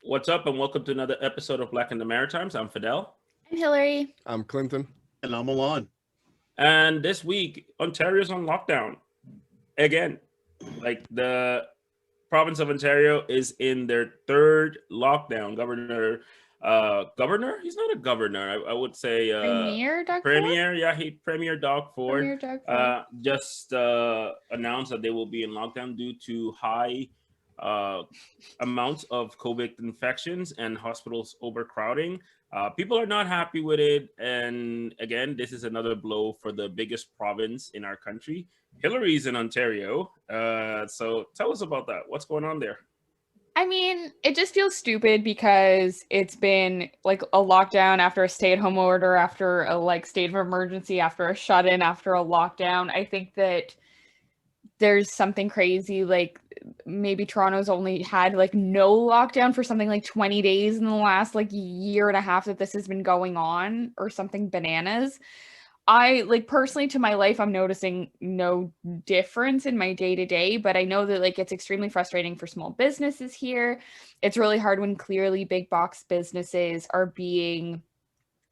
What's up, and welcome to another episode of Black in the Maritimes. I'm Fidel, I'm Hillary. I'm Clinton. And I'm Alon. and this week Ontario's on lockdown again. Like the province of Ontario is in their third lockdown. Governor. He's not a governor. I would say Premier Doug Ford? premier. Yeah, Premier Doug Ford Premier Doug Ford. just announced that they will be in lockdown due to high uh, amounts of COVID infections and hospitals overcrowding. People are not happy with it. And again, this is another blow for the biggest province in our country. Hillary's in Ontario. So tell us about that. What's going on there? I mean, it just feels stupid because it's been like a lockdown after a stay-at-home order, after a state of emergency, after a shut-in, after a lockdown. I think that there's something crazy, like maybe Toronto's only had no lockdown for something like 20 days in the last year and a half that this has been going on, or something bananas. I personally, to my life, I'm noticing no difference in my day to day, but I know that it's extremely frustrating for small businesses here. It's really hard when clearly big box businesses are being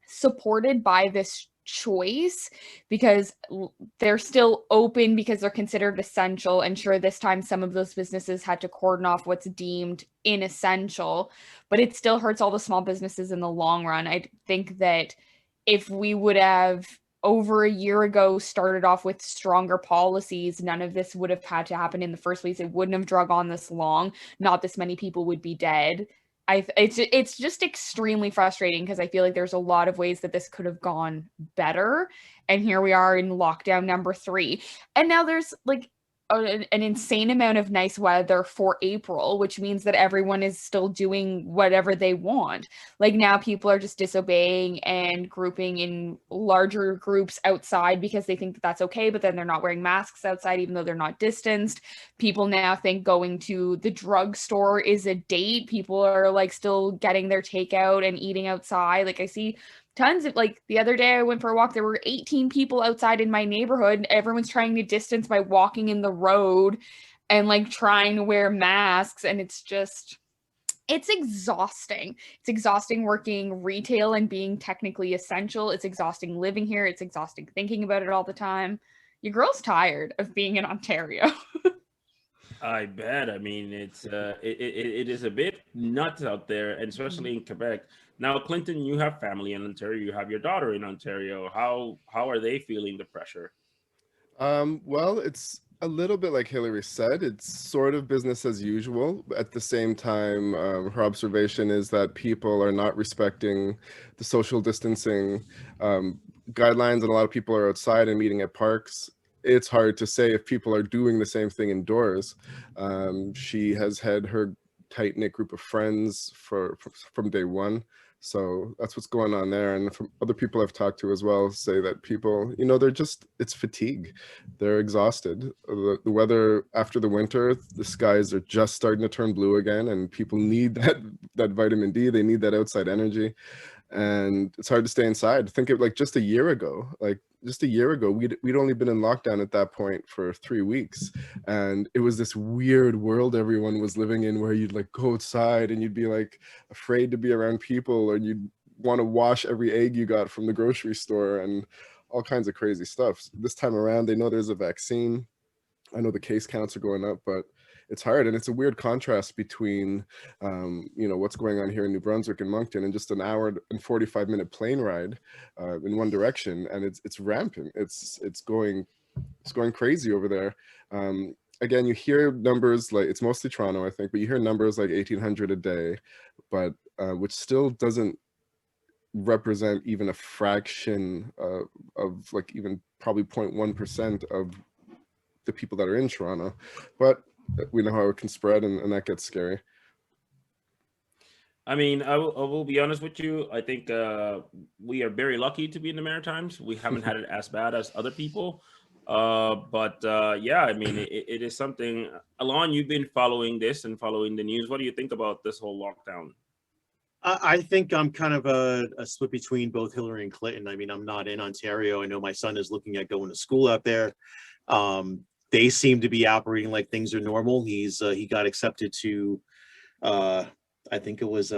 supported by this choice because they're still open because they're considered essential. And sure, this time some of those businesses had to cordon off what's deemed inessential, but it still hurts all the small businesses in the long run. I think that if we would have over a year ago started off with stronger policies, none of this would have had to happen in the first place. It wouldn't have drug on this long. Not this many people would be dead. It's just extremely frustrating because I feel like there's a lot of ways that this could have gone better. And here we are in lockdown number 3. And now there's an insane amount of nice weather for April, which means that everyone is still doing whatever they want. Now people are just disobeying and grouping in larger groups outside because they think that that's okay, but then they're not wearing masks outside even though they're not distanced. People now think going to the drugstore is a date. People are still getting their takeout and eating outside. I see tons of the other day I went for a walk, there were 18 people outside in my neighborhood and everyone's trying to distance by walking in the road and trying to wear masks, and it's exhausting. It's exhausting working retail and being technically essential. It's exhausting living here. It's exhausting thinking about it all the time. Your girl's tired of being in Ontario. I bet. I mean, it is a bit nuts out there, and especially in Quebec. Now, Clinton, you have family in Ontario. You have your daughter in Ontario. How are they feeling the pressure? Well, it's a little bit like Hillary said. It's sort of business as usual. At the same time, her observation is that people are not respecting the social distancing guidelines, and a lot of people are outside and meeting at parks. It's hard to say if people are doing the same thing indoors. She has had her tight-knit group of friends from day one. So that's what's going on there. And from other people I've talked to as well say that people, it's fatigue. They're exhausted. The weather after the winter, the skies are just starting to turn blue again, and people need that vitamin D. They need that outside energy. And it's hard to stay inside. Think of just a year ago, we'd only been in lockdown at that point for 3 weeks. And it was this weird world everyone was living in where you'd go outside and you'd be afraid to be around people, or you'd want to wash every egg you got from the grocery store and all kinds of crazy stuff. This time around, they know there's a vaccine. I know the case counts are going up, but it's hard. And it's a weird contrast between, what's going on here in New Brunswick and Moncton, and just an hour and 45-minute plane ride in one direction. And it's rampant. It's going crazy over there. Again, you hear numbers it's mostly Toronto, I think, but you hear numbers like 1,800 a day, but which still doesn't represent even a fraction of even probably 0.1% of the people that are in Toronto. But we know how it can spread, and that gets scary. I mean, I will be honest with you. I think we are very lucky to be in the Maritimes. We haven't had it as bad as other people. But yeah, I mean, it is something. Alon, you've been following this and following the news. What do you think about this whole lockdown? I think I'm kind of a split between both Hillary and Clinton. I mean, I'm not in Ontario. I know my son is looking at going to school out there. They seem to be operating like things are normal. He got accepted to I think it was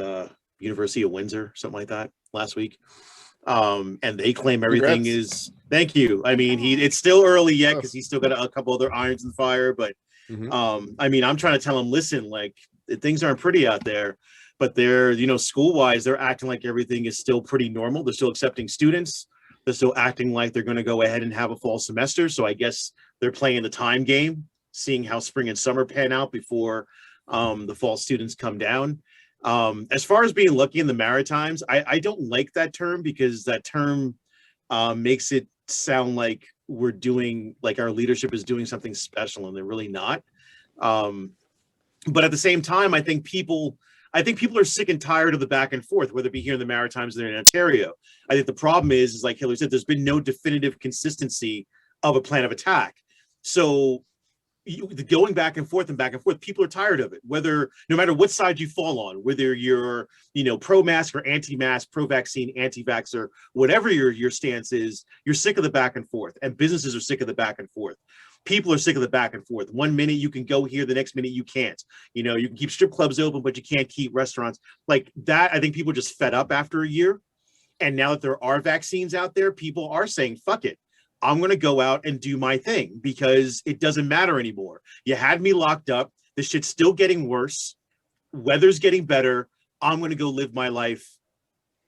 University of Windsor, something like that, last week. And they claim everything Congrats. is. Thank you. I mean, it's still early yet Oh. because he's still got a couple other irons in the fire. But I mean, I'm trying to tell him, listen, like things aren't pretty out there. But they're, you know, school wise, they're acting like everything is still pretty normal. They're still accepting students. They're still acting like they're going to go ahead and have a fall semester. So I guess they're playing the time game, seeing how spring and summer pan out before the fall students come down. As far as being lucky in the Maritimes, I don't like that term because that term makes it sound like we're doing, like our leadership is doing something special, and they're really not. But at the same time, I think people are sick and tired of the back and forth, whether it be here in the Maritimes or in Ontario. I think the problem is like Hillary said, there's been no definitive consistency of a plan of attack. So going back and forth, people are tired of it, whether, no matter what side you fall on, whether you're, you know, pro-mask or anti-mask, pro-vaccine, anti-vaxxer, whatever your stance is, you're sick of the back and forth, and businesses are sick of the back and forth. People are sick of the back and forth. 1 minute you can go here, the next minute you can't. You know, you can keep strip clubs open, but you can't keep restaurants like that. I think people are just fed up after a year. And now that there are vaccines out there, people are saying, fuck it. I'm going to go out and do my thing because it doesn't matter anymore. You had me locked up. This shit's still getting worse. Weather's getting better. I'm going to go live my life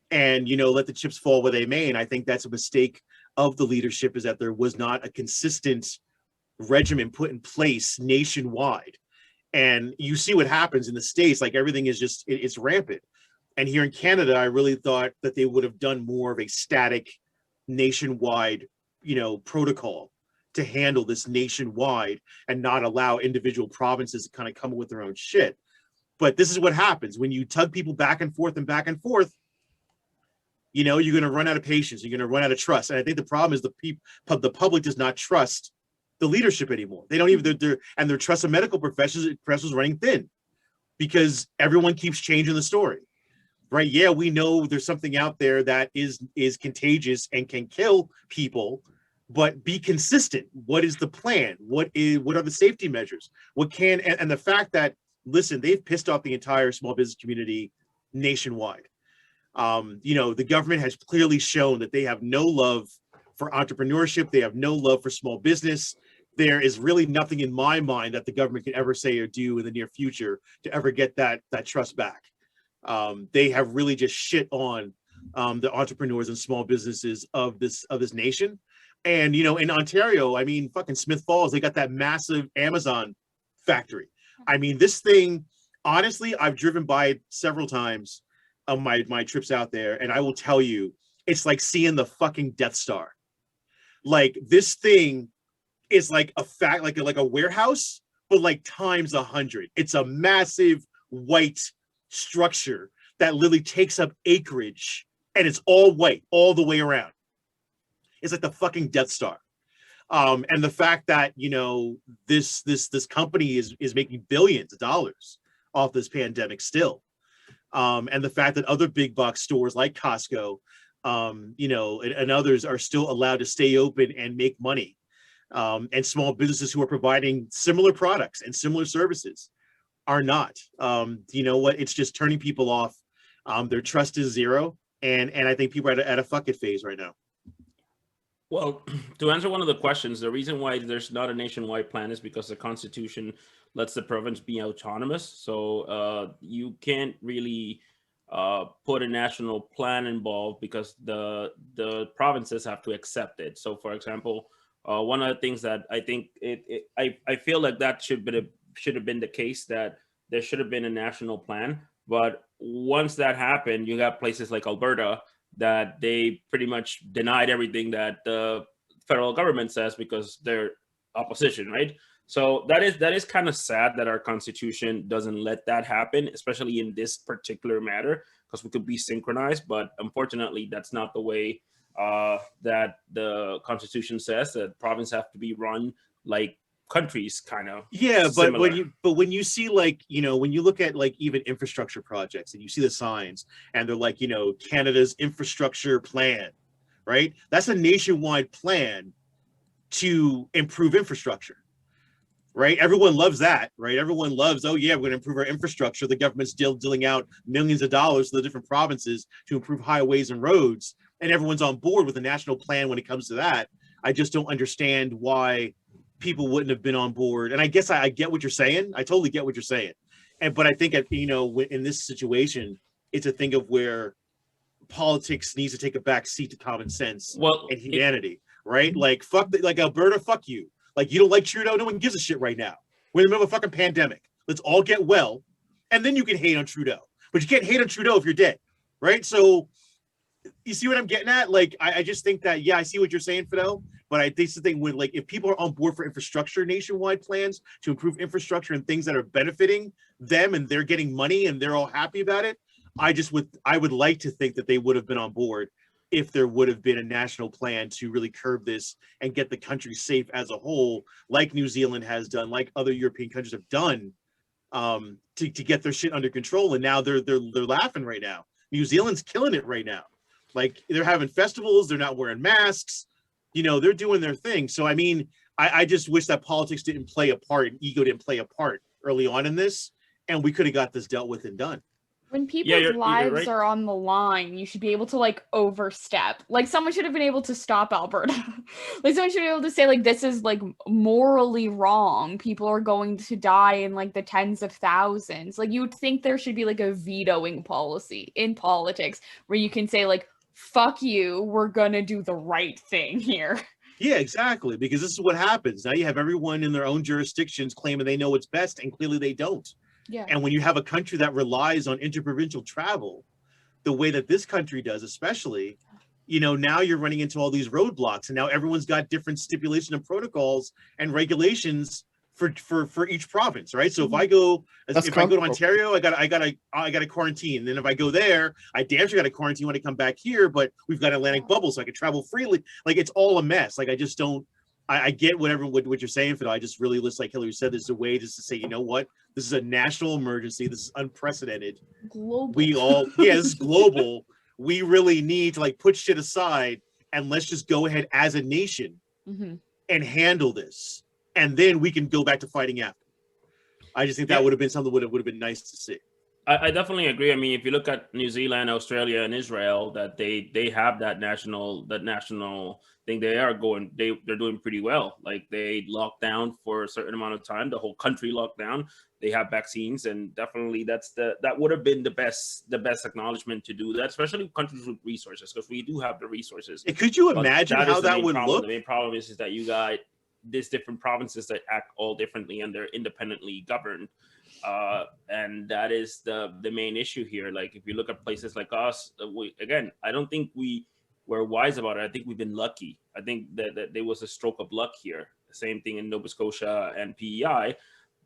and, you know, let the chips fall where they may. And I think that's a mistake of the leadership, is that there was not a consistent regimen put in place nationwide. And you see what happens in the States, like everything is just, it's rampant. And here in Canada, I really thought that they would have done more of a static nationwide, you know, protocol to handle this nationwide and not allow individual provinces to kind of come up with their own shit. But this is what happens when you tug people back and forth, you know, you're going to run out of patience. You're going to run out of trust. And I think the problem is the public does not trust the leadership anymore. They don't even, their trust of medical professionals running thin because everyone keeps changing the story, right? Yeah, we know there's something out there that is contagious and can kill people, but be consistent. What is the plan? What are the safety measures? And the fact that, listen, they've pissed off the entire small business community nationwide. You know, the government has clearly shown that they have no love for entrepreneurship. They have no love for small business. There is really nothing in my mind that the government can ever say or do in the near future to ever get that trust back. They have really just shit on the entrepreneurs and small businesses of this nation. And, you know, in Ontario, I mean, fucking Smith Falls, they got that massive Amazon factory. I mean, this thing, honestly, I've driven by it several times on my trips out there, and I will tell you, it's like seeing the fucking Death Star. Like, this thing is like a warehouse, but like times 100. It's a massive white structure that literally takes up acreage, and it's all white all the way around. It's like the fucking Death Star. And the fact that, you know, this company is making billions of dollars off this pandemic still. And the fact that other big box stores like Costco, you know, and others are still allowed to stay open and make money. And small businesses who are providing similar products and similar services are not. You know what? It's just turning people off. Their trust is zero. And I think people are at a fuck it phase right now. Well, to answer one of the questions, the reason why there's not a nationwide plan is because the Constitution lets the province be autonomous. So you can't really put a national plan involved because the provinces have to accept it. So, for example, one of the things that I think I feel like that should have been the case, that there should have been a national plan. But once that happened, you got places like Alberta that they pretty much denied everything that the federal government says because they're opposition, right? So that is kind of sad that our Constitution doesn't let that happen, especially in this particular matter, because we could be synchronized. But unfortunately, that's not the way that the Constitution says. That provinces have to be run like countries, kind of. Yeah, similar. but when you see, like, you know, when you look at like even infrastructure projects and you see the signs and they're like, you know, Canada's infrastructure plan, right? That's a nationwide plan to improve infrastructure, right? Everyone loves that, right? Everyone loves, oh yeah, we're going to improve our infrastructure. The government's still dealing out millions of dollars to the different provinces to improve highways and roads, and everyone's on board with a national plan when it comes to that. I just don't understand why people wouldn't have been on board. And I guess I get what you're saying. I totally get what you're saying. But I think, you know, in this situation, it's a thing of where politics needs to take a back seat to common sense and humanity, right? Like, like Alberta, fuck you. Like, you don't like Trudeau, no one gives a shit right now. We're in the middle of a fucking pandemic. Let's all get well, and then you can hate on Trudeau. But you can't hate on Trudeau if you're dead, right? So you see what I'm getting at? Like, I just think that, yeah, I see what you're saying, Fidel, but I think the thing with, like, if people are on board for infrastructure, nationwide plans to improve infrastructure and things that are benefiting them and they're getting money and they're all happy about it, I would like to think that they would have been on board if there would have been a national plan to really curb this and get the country safe as a whole, like New Zealand has done, like other European countries have done, to get their shit under control. And now they're laughing right now. New Zealand's killing it right now. Like, they're having festivals, they're not wearing masks, you know, they're doing their thing. So I mean, I just wish that politics didn't play a part and ego didn't play a part early on in this, and we could have got this dealt with and done. When people's lives are on the line, you should be able to, like, overstep. Like, someone should have been able to stop Alberta. Like, someone should be able to say, like, this is, like, morally wrong. People are going to die in, like, the tens of thousands. Like, you would think there should be, like, a vetoing policy in politics where you can say, like, fuck you, we're gonna do the right thing here. Yeah, exactly. Because this is what happens. Now you have everyone in their own jurisdictions claiming they know what's best, and clearly they don't. Yeah. And when you have a country that relies on interprovincial travel, the way that this country does, especially, you know, now you're running into all these roadblocks, and now everyone's got different stipulation and protocols and regulations for each province, right? So if I go to Ontario, I got a quarantine. And then if I go there, I damn sure got a quarantine when I come back here, but we've got Atlantic bubble, so I can travel freely. Like, it's all a mess. Like, I just don't. I get what you're saying, Phil. I just really, like Hillary said, there's a way just to say, you know what, this is a national emergency. This is unprecedented. Global. This is global. We really need to, like, put shit aside and let's just go ahead as a nation and handle this. And then we can go back to fighting after. I just think that would have been something that would have been nice to see. I definitely agree. I mean, if you look at New Zealand, Australia, and Israel, that they have that national thing. They're doing pretty well. Like, they locked down for a certain amount of time. The whole country locked down. They have vaccines, and definitely that would have been the best acknowledgement to do that, especially countries with resources, because we do have the resources. Could you imagine how that would look? The main problem is that you got these different provinces that act all differently, and they're independently governed. And that is the main issue here. Like, if you look at places like us, I don't think we're wise about it. I think we've been lucky. I think that there was a stroke of luck here. The same thing in Nova Scotia and PEI.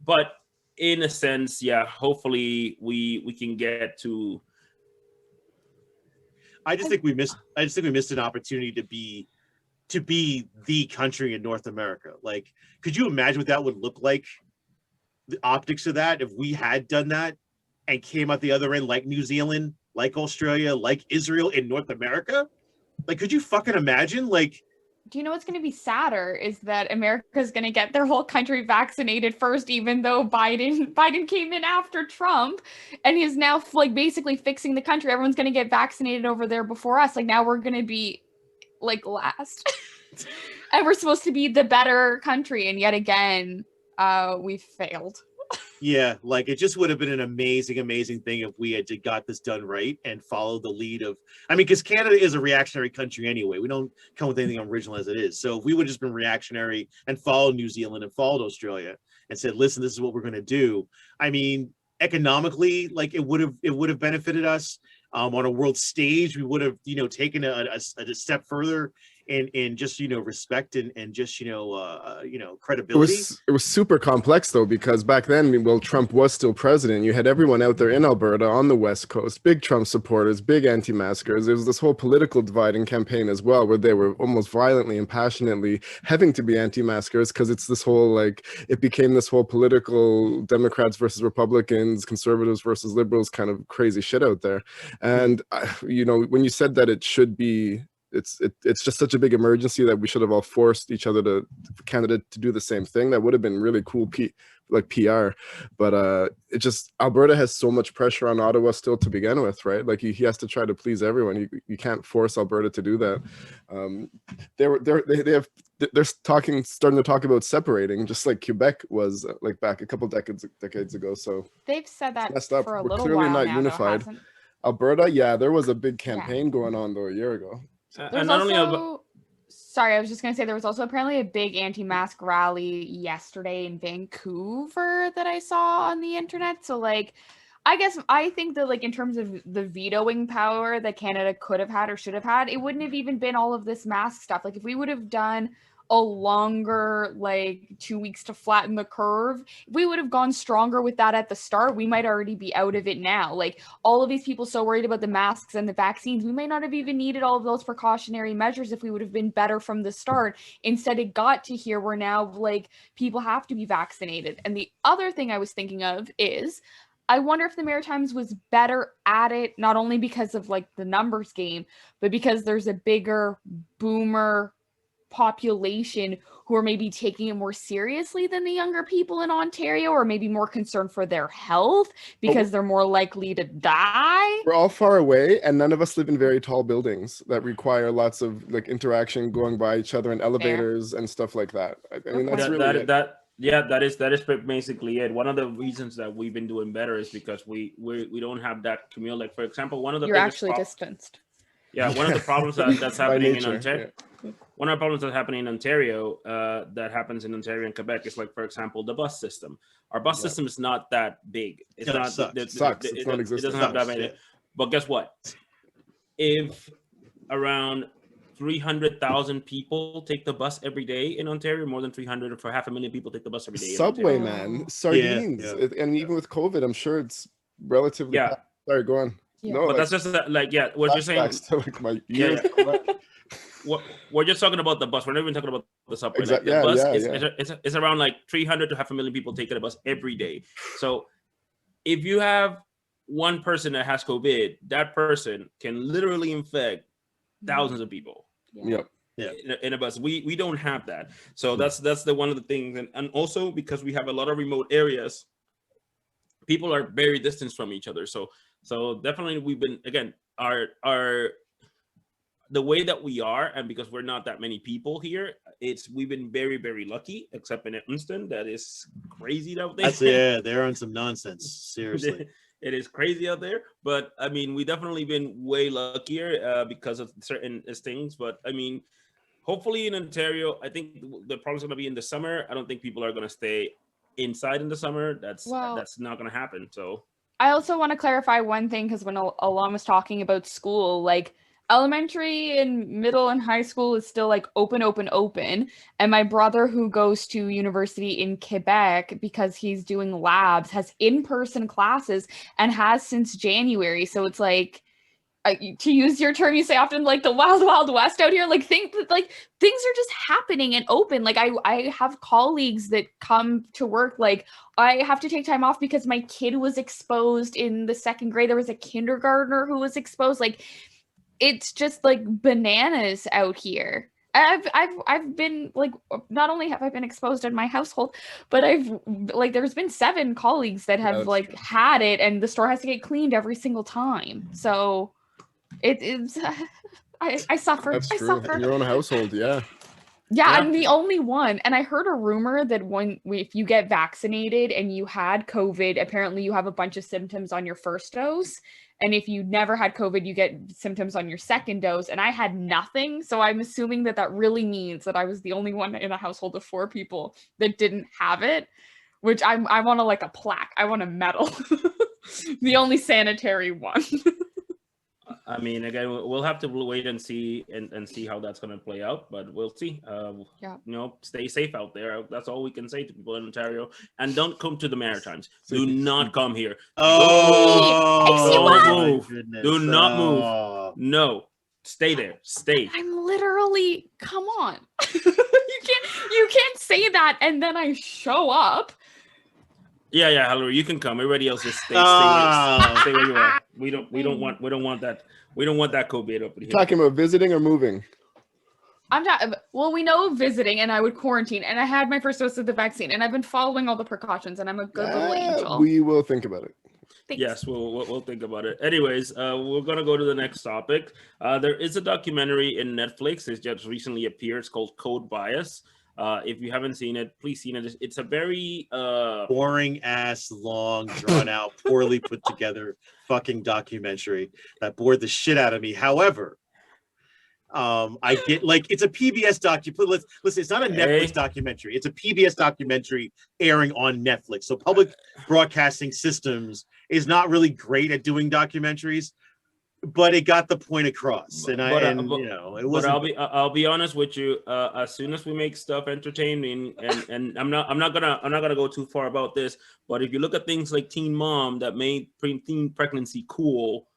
But in a sense, yeah, hopefully we can get to. I just think we missed an opportunity to be the country in North America. Like, could you imagine what that would look like? The optics of that, if we had done that and came out the other end, like New Zealand, like Australia, like Israel in North America. Like, could you fucking imagine? Like, do you know what's going to be sadder is that America's going to get their whole country vaccinated first, even though Biden came in after Trump, and he's now, like, basically fixing the country. Everyone's going to get vaccinated over there before us. Like, now we're going to be, like, last. And we're supposed to be the better country, and yet again, we failed. Yeah, like, it just would have been an amazing thing if we had got this done right and followed the lead of, I mean, because Canada is a reactionary country anyway. We don't come with anything original as it is. So if we would have just been reactionary and followed New Zealand and followed Australia and said, listen, this is what we're going to do. I mean, economically, like, it would have benefited us. On a world stage, we would have, you know, taken a step further in just, you know, respect and just, you know, credibility. It was super complex though, because back then, well, Trump was still president. You had everyone out there in Alberta on the West Coast, big Trump supporters, big anti-maskers. There was this whole political divide and campaign as well, where they were almost violently and passionately having to be anti-maskers, because it's this whole, like, it became this whole political Democrats versus Republicans, conservatives versus liberals kind of crazy shit out there. And, you know, when you said that it should be it's just such a big emergency that we should have all forced each other Canada to do the same thing. That would have been really cool, PR. But it just, Alberta has so much pressure on Ottawa still to begin with, right? Like he has to try to please everyone. You can't force Alberta to do that. They're starting to talk about separating, just like Quebec was like back a couple decades ago. So they've said that messed up. for a We're little clearly while not now, unified. though, hasn't? Alberta, yeah, there was a big campaign going on though a year ago. There's also, sorry, I was just going to say there was also apparently a big anti-mask rally yesterday in Vancouver that I saw on the internet. So like, I think that like in terms of the vetoing power that Canada could have had or should have had, it wouldn't have even been all of this mask stuff. Like if we would have done a longer, like 2 weeks to flatten the curve, if we would have gone stronger with that at the start, we might already be out of it now. Like all of these people so worried about the masks and the vaccines, we might not have even needed all of those precautionary measures if we would have been better from the start. Instead, it got to here where now like people have to be vaccinated. And the other thing I was thinking of is, I wonder if the Maritimes was better at it, not only because of like the numbers game, but because there's a bigger boomer population who are maybe taking it more seriously than the younger people in Ontario, or maybe more concerned for their health because they're more likely to die. We're all far away, and none of us live in very tall buildings that require lots of like interaction going by each other in elevators and stuff like that. I mean, that's really it. That is basically it. One of the reasons that we've been doing better is because we don't have that communal. Like for example, one of the you're actually distanced. Yeah, one of the problems that's happening in Ontario. Yeah. One of the problems that's happening in Ontario, that happens in Ontario and Quebec, is like, for example, the bus system. Our bus system is not that big. It's not. It sucks. It's non-existent. It doesn't have that many. But guess what? If around 300,000 people take the bus every day in Ontario, more than 300, or for 500,000 people take the bus every day. Subway, man, sardines, and even with COVID, I'm sure it's relatively. Yeah. Sorry, go on. Yeah. No, but that's just like what you're saying. To, like, my We're just talking about the bus. We're not even talking about the subway. Exactly. Like the bus it's around like 300 to 500,000 people taking a bus every day. So if you have one person that has COVID, that person can literally infect thousands of people. Yep. Yeah. In a bus. We don't have that. So that's the one of the things. And also because we have a lot of remote areas, people are very distant from each other. So definitely we've been, again, our the way that we are, and because we're not that many people here, we've been very, very lucky, except in Edmonton. That is crazy out there. They're on some nonsense. Seriously. It is crazy out there, but I mean, we definitely been way luckier because of certain things. But I mean, hopefully in Ontario, I think the problem's going to be in the summer. I don't think people are going to stay inside in the summer. That's not going to happen. So I also want to clarify one thing, because when Alon was talking about school, like elementary and middle and high school is still like open. And my brother, who goes to university in Quebec because he's doing labs, has in-person classes and has since January. So it's like, to use your term you say often, like the wild, wild west out here, like things are just happening and open. Like I have colleagues that come to work, like I have to take time off because my kid was exposed in the second grade. There was a kindergartner who was exposed. Like, it's just like bananas out here. I've been like, not only have I been exposed in my household, but there's been 7 colleagues that have had it, and the store has to get cleaned every single time. So it's I suffer. That's true. I suffer. In your own household, yeah. Yeah, I'm the only one. And I heard a rumor that if you get vaccinated and you had COVID, apparently you have a bunch of symptoms on your first dose. And if you never had COVID, you get symptoms on your second dose. And I had nothing. So I'm assuming that really means that I was the only one in a household of 4 people that didn't have it, which I want a plaque. I want a medal. The only sanitary one. I mean, again, we'll have to wait and see see how that's going to play out, but we'll see. Stay safe out there. That's all we can say to people in Ontario. And don't come to the Maritimes. Do not come here. Oh, do not move. No, stay there. Stay. I'm literally, come on. You can't say that and then I show up. Yeah, Hillary, you can come. Everybody else just stay where you are. We don't want that. We don't want that COVID up in here. Talking about visiting or moving? I'm not. Well, we know visiting, and I would quarantine, and I had my first dose of the vaccine, and I've been following all the precautions, and I'm a good little angel. We will think about it. Thanks. Yes, we'll think about it. Anyways, we're gonna go to the next topic. There is a documentary in Netflix. It's just recently appeared. It's called Code Bias. If you haven't seen it, please see it. It's a very boring ass, long, drawn out, poorly put together fucking documentary that bored the shit out of me. However, I get like it's a PBS documentary. Listen, it's not a Netflix documentary. It's a PBS documentary airing on Netflix. So public broadcasting systems is not really great at doing documentaries, but it got the point across. And you know, it wasn't. But I'll be honest with you. As soon as we make stuff entertaining, and I'm not gonna go too far about this, but if you look at things like Teen Mom that made teen pregnancy cool,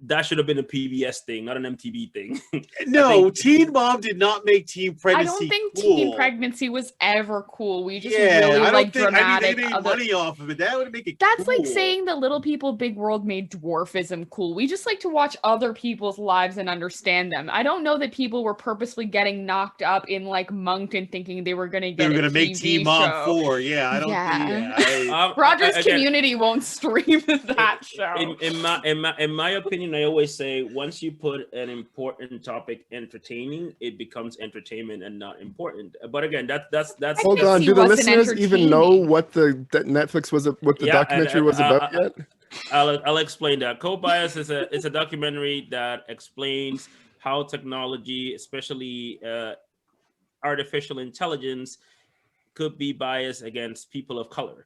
that should have been a PBS thing, not an MTV thing. No, Teen Mom did not make teen pregnancy I don't think cool. teen pregnancy was ever cool. We just really like dramatic. They made money off of it. That would make it That's cool. like saying that Little People Big World made dwarfism cool. We just like to watch other people's lives and understand them. I don't know that people were purposely getting knocked up in like Moncton thinking they were going to get they were going to make Teen Mom 4. Yeah, I don't think Rogers Community won't stream that show. In my opinion, I always say once you put an important topic entertaining, it becomes entertainment and not important. But again, that's Hold on, do the listeners even know what the Netflix was, what the documentary was about yet? I'll explain that. Code Bias is a documentary that explains how technology, especially artificial intelligence, could be biased against people of color.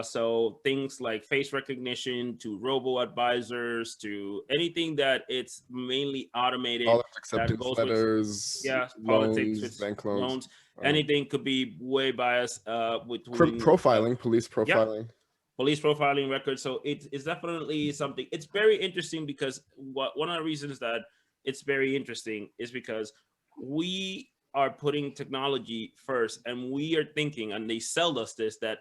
So things like face recognition to robo-advisors to anything that it's mainly automated. Acceptance letters, politics, bank loans. Anything could be way biased. Profiling, police profiling. Police profiling records. So it's definitely something. It's very interesting because one of the reasons that it's very interesting is because we are putting technology first, and we are thinking, and they sell us this, that,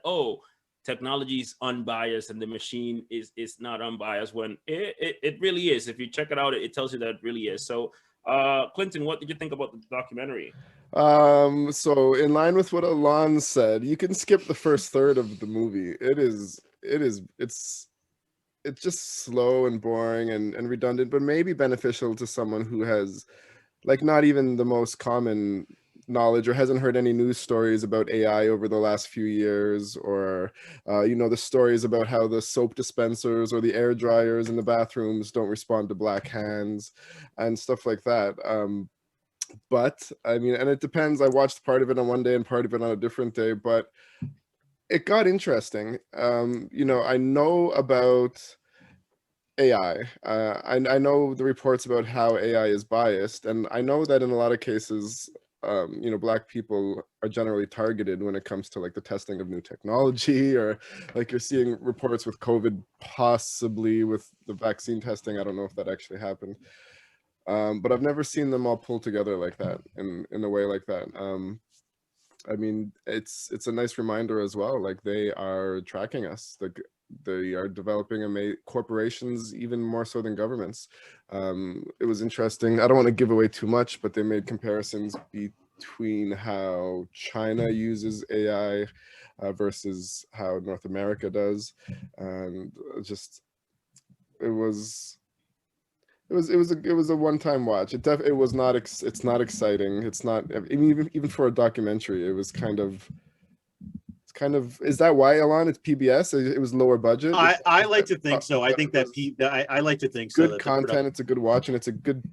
technology is unbiased and the machine is not unbiased, when it really is. If you check it out, it tells you that it really is. So Clinton, what did you think about the documentary? So in line with what Alon said, you can skip the first third of the movie. It's just slow and boring and redundant, but maybe beneficial to someone who has like not even the most common knowledge or hasn't heard any news stories about AI over the last few years, or the stories about how the soap dispensers or the air dryers in the bathrooms don't respond to black hands and stuff like that. But I mean, and it depends. I watched part of it on one day and part of it on a different day, but it got interesting. I know about AI. I know the reports about how AI is biased, and I know that in a lot of cases, Black people are generally targeted when it comes to like the testing of new technology, or like you're seeing reports with COVID, possibly with the vaccine testing. I don't know if that actually happened, but I've never seen them all pull together like that in a way like that. I mean, it's a nice reminder as well. Like they are tracking us. They are developing corporations even more so than governments. It was interesting. I don't want to give away too much, but they made comparisons between how China uses AI versus how North America does, and it was a one-time watch. It was not. It's not exciting. It's not even for a documentary. It was kind of. Is that why, Alon? It's PBS. It was lower budget. I like to think so. I think that I like to think so. Good content. It's a good watch, and it's a good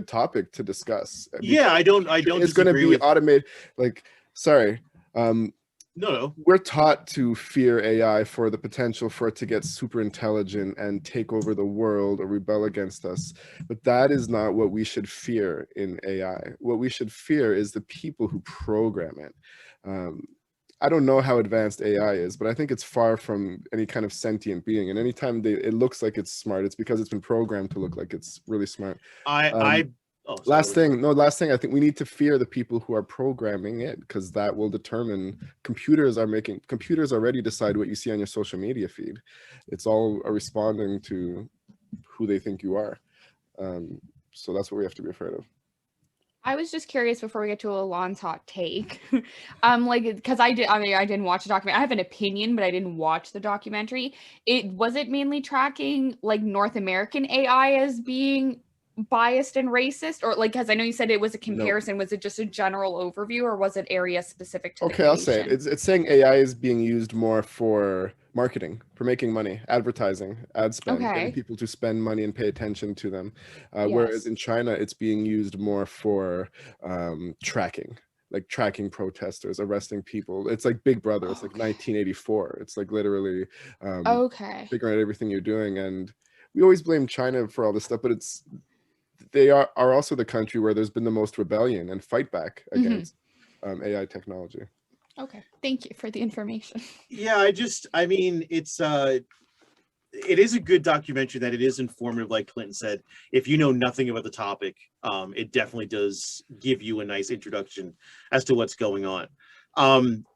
topic to discuss. I don't. It's going to be automated. Like, sorry. No. We're taught to fear AI for the potential for it to get super intelligent and take over the world or rebel against us. But that is not what we should fear in AI. What we should fear is the people who program it. I don't know how advanced AI is, but I think it's far from any kind of sentient being. And anytime it looks like it's smart, it's because it's been programmed to look like it's really smart. Last thing, I think we need to fear the people who are programming it, because that will determine. Computers already decide what you see on your social media feed. It's all responding to who they think you are. So that's what we have to be afraid of. I was just curious before we get to Alon's hot take, like, because I didn't watch the documentary. I have an opinion, but I didn't watch the documentary. Was it mainly tracking like North American AI as being biased and racist, or like, because I know you said it was a comparison. Was it just a general overview, or was it area specific to the Okay, I'll say it. creation? It's saying AI is being used more for marketing, for making money, advertising, ad spend, getting Okay. people to spend money and pay attention to them. Whereas Yes. in China, it's being used more for tracking, like tracking protesters, arresting people. It's like Big Brother. It's like Okay. 1984. It's like literally Okay. figuring out everything you're doing. And we always blame China for all this stuff, but they are also the country where there's been the most rebellion and fight back against AI technology. Okay. Thank you for the information. Yeah, I mean, it is a good documentary that it is informative, like Clinton said. If you know nothing about the topic, it definitely does give you a nice introduction as to what's going on.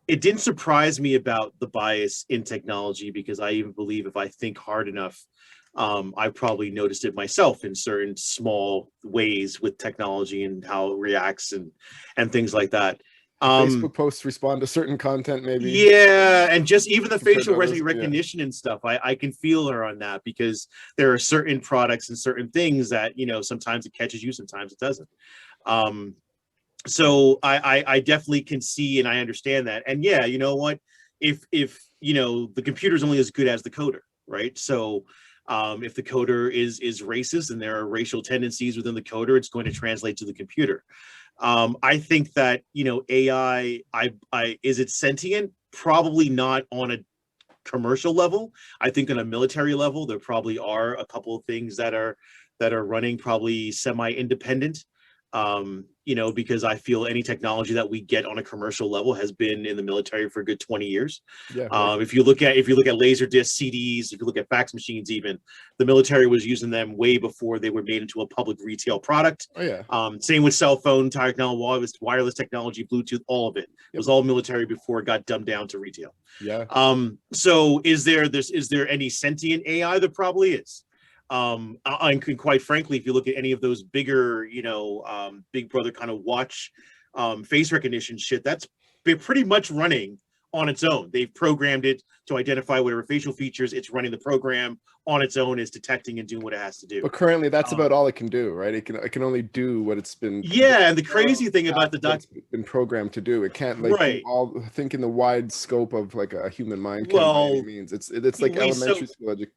It didn't surprise me about the bias in technology, because I even believe if I think hard enough, I probably noticed it myself in certain small ways with technology and how it reacts and things like that. Facebook posts respond to certain content, maybe. Yeah, and just even the Compared facial to others, recognition and stuff, I can feel her on that, because there are certain products and certain things that, you know, sometimes it catches you, sometimes it doesn't. So I definitely can see and I understand that. And yeah, you know what? If you know, the computer's only as good as the coder, right? So if the coder is racist and there are racial tendencies within the coder, it's going to translate to the computer. I think that, you know, AI, is it sentient? Probably not on a commercial level. I think on a military level, there probably are a couple of things that are running probably semi-independent. You know, because I feel any technology that we get on a commercial level has been in the military for a good 20 years. Yeah. If you look at laser disc CDs, if you look at fax machines, even the military was using them way before they were made into a public retail product. Oh yeah. Same with cell phone technology, wireless technology, Bluetooth, all of it. It was all military before it got dumbed down to retail. Yeah. So is there any sentient AI? There probably is. And quite frankly, if you look at any of those bigger, you know, Big Brother kind of watch face recognition shit, that's been pretty much running on its own. They've programmed it to identify whatever facial features. It's running the program on its own, is detecting and doing what it has to do. But currently, that's about all it can do, right? It can only do what it's been. Yeah, and the crazy thing about the it's been programmed to do. It can't like right. all think in the wide scope of like a human mind can by any means. It's like elementary school education.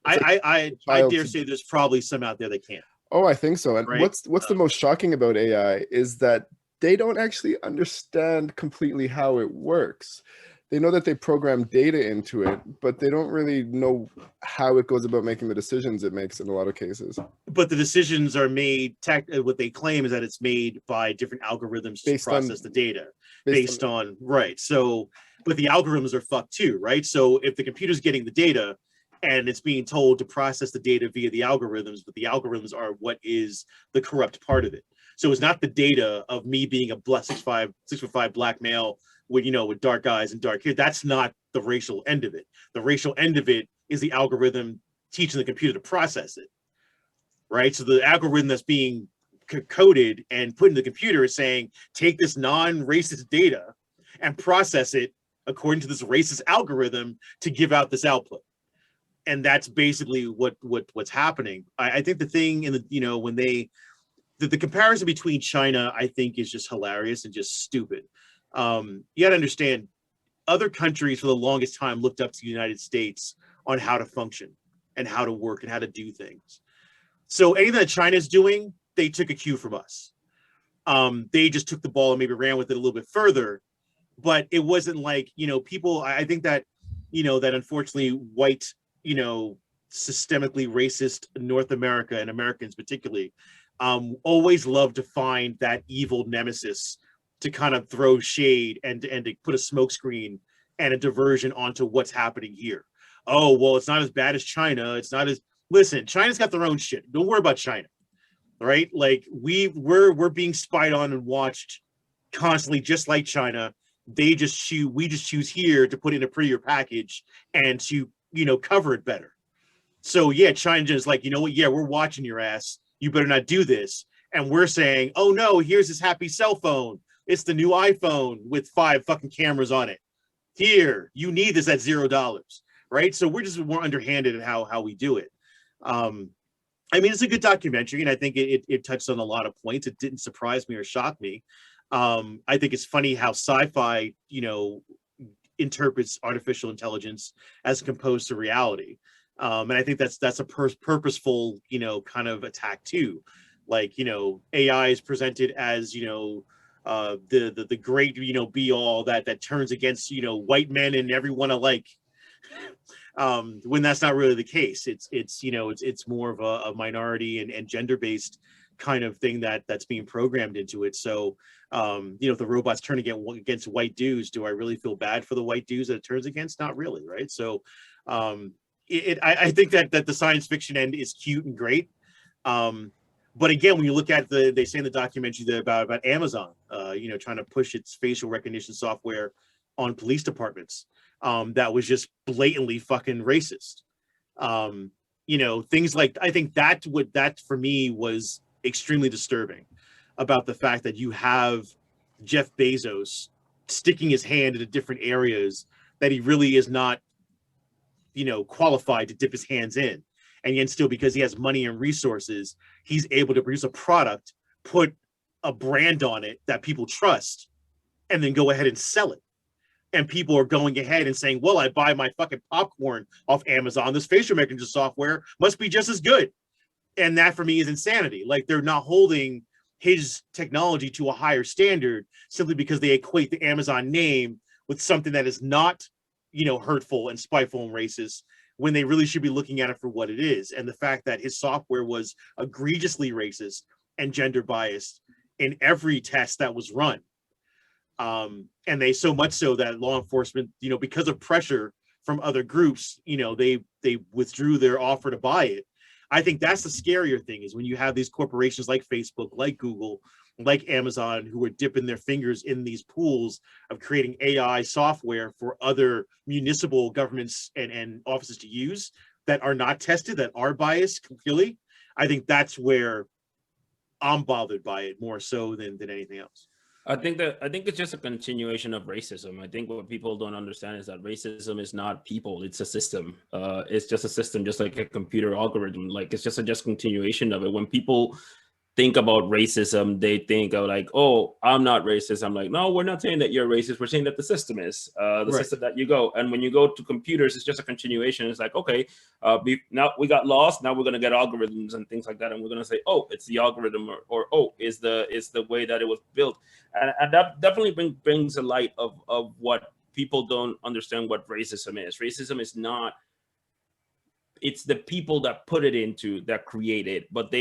I dare say there's probably some out there that can. Oh, I think so. And right? what's the most shocking about AI is that they don't actually understand completely how it works. They know that they program data into it, but they don't really know how it goes about making the decisions it makes in a lot of cases. But the decisions are made, what they claim is that it's made by different algorithms to process the data based on right. So, but the algorithms are fucked too, right? So if the computer's getting the data, and it's being told to process the data via the algorithms, but the algorithms are what is the corrupt part of it. So it's not the data of me being a 6'5" black male with, you know, with dark eyes and dark hair. That's not the racial end of it. The racial end of it is the algorithm teaching the computer to process it, right? So the algorithm that's being coded and put in the computer is saying, take this non-racist data and process it according to this racist algorithm to give out this output. And that's basically what's happening. I think the thing in the, you know, when the comparison between China, I think, is just hilarious and just stupid. You got to understand, other countries for the longest time looked up to the United States on how to function and how to work and how to do things. So anything that China's doing, they took a cue from us. They just took the ball and maybe ran with it a little bit further, but it wasn't like, you know, people, I think that, you know, that unfortunately white, you know, systemically racist North America and Americans particularly always love to find that evil nemesis to kind of throw shade and to put a smokescreen and a diversion onto what's happening here. Oh, well, it's not as bad as China. It's not as, listen, China's got their own shit. Don't worry about China, right? Like we're being spied on and watched constantly, just like China. We just choose here to put in a prettier package and to, you know, cover it better. So yeah, China is like, you know what? Yeah, we're watching your ass. You better not do this. And we're saying, oh no, here's this happy cell phone. It's the new iPhone with 5 fucking cameras on it. Here, you need this at $0, right? So we're just more underhanded in how we do it. I mean, it's a good documentary, and I think it touched on a lot of points. It didn't surprise me or shock me. I think it's funny how sci-fi, you know, interprets artificial intelligence as composed to reality. And I think that's a purposeful, you know, kind of attack too. Like, you know, AI is presented as, you know, the great, you know, be all that turns against, you know, white men and everyone alike. When that's not really the case. It's you know, it's more of a minority and gender based kind of thing that's being programmed into it. So you know, if the robots turn against white dudes, do I really feel bad for the white dudes that it turns against? Not really, right? So I think that the science fiction end is cute and great. But again, when you look at they say in the documentary about Amazon, you know, trying to push its facial recognition software on police departments, that was just blatantly fucking racist. You know, things like, I think that for me was extremely disturbing about the fact that you have Jeff Bezos sticking his hand into different areas that he really is not, you know, qualified to dip his hands in. And yet still, because he has money and resources, he's able to produce a product, put a brand on it that people trust, and then go ahead and sell it. And people are going ahead and saying, well, I buy my fucking popcorn off Amazon. This facial recognition software must be just as good. And that for me is insanity. Like, they're not holding his technology to a higher standard simply because they equate the Amazon name with something that is not, you know, hurtful and spiteful and racist, when they really should be looking at it for what it is. And the fact that his software was egregiously racist and gender biased in every test that was run. And they, so much so that law enforcement, you know, because of pressure from other groups, you know, they withdrew their offer to buy it. I think that's the scarier thing, is when you have these corporations like Facebook, like Google, like Amazon, who are dipping their fingers in these pools of creating AI software for other municipal governments and offices to use that are not tested, that are biased completely. I think that's where I'm bothered by it more so than anything else. I think it's just a continuation of racism. I think what people don't understand is that racism is not people; it's a system. It's just a system, just like a computer algorithm. Like, it's just a continuation of it. When people think about racism, they think of like, oh, I'm not racist. I'm like, no, we're not saying that you're racist. We're saying that the system is the system that you go. And when you go to computers, it's just a continuation. It's like, okay, now we got lost. Now we're going to get algorithms and things like that. And we're going to say, oh, it's the algorithm, or oh, is the way that it was built. And that definitely brings a light of what people don't understand what racism is. Racism is not, it's the people that put it into, that create it, but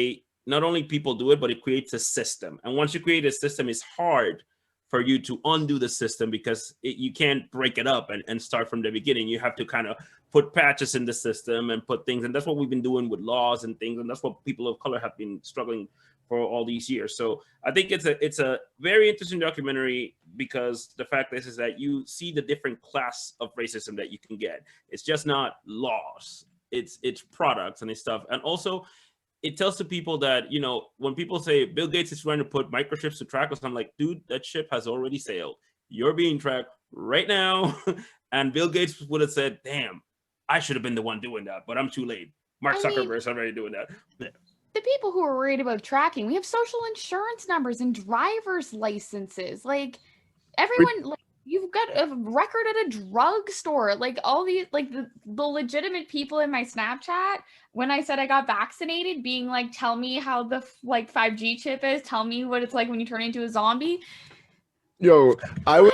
not only people do it, but it creates a system. And once you create a system, it's hard for you to undo the system, because you can't break it up and start from the beginning. You have to kind of put patches in the system and put things. And that's what we've been doing with laws and things. And that's what people of color have been struggling for all these years. So I think it's a very interesting documentary, because the fact is that you see the different class of racism that you can get. It's just not laws. It's products and it's stuff. And also, it tells the people that, you know, when people say Bill Gates is trying to put microchips to track us, I'm like, dude, that ship has already sailed. You're being tracked right now. And Bill Gates would have said, damn, I should have been the one doing that, but I'm too late. Mark Zuckerberg's already doing that. The people who are worried about tracking, we have social insurance numbers and driver's licenses. Like, everyone, like, you've got a record at a drugstore. Like, all these, like, the legitimate people in my Snapchat, when I said I got vaccinated, being like, tell me how the 5G chip is, tell me what it's like when you turn into a zombie. Yo, I was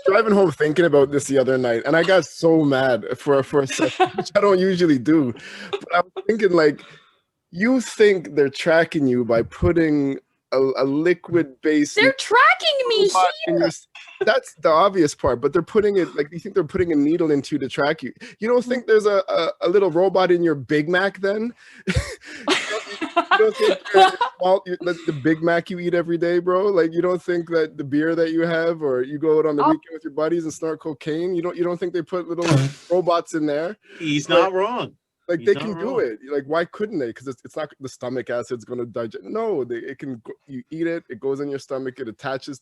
driving home thinking about this the other night, and I got so mad for a second, which I don't usually do. But I was thinking, like, you think they're tracking you by putting a liquid-based... They're tracking me here! That's the obvious part, but they're putting it, like, you think they're putting a needle into you to track you. You don't think there's a little robot in your Big Mac then? You don't think the Big Mac you eat every day, bro? Like, you don't think that the beer that you have, or you go out on the weekend with your buddies and snort cocaine, you don't think they put little robots in there? He's not wrong. Like, He's they not can do wrong. it. Like, why couldn't they? Because it's not the stomach acid's going to digest. No, you eat it, it goes in your stomach, it attaches.